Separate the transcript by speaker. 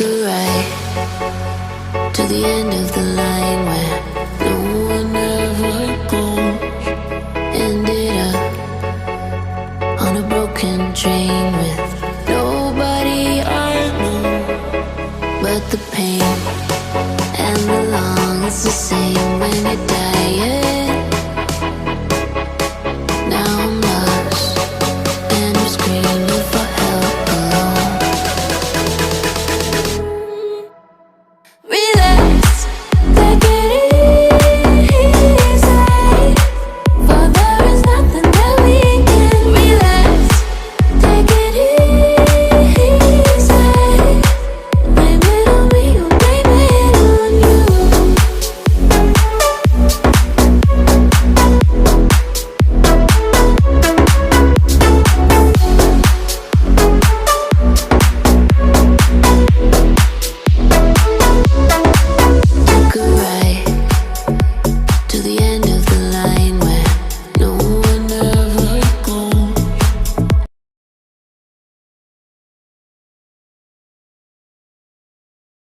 Speaker 1: a ride to the end of the line where no one ever goes. Ended up on a broken train with nobody I know, but the pain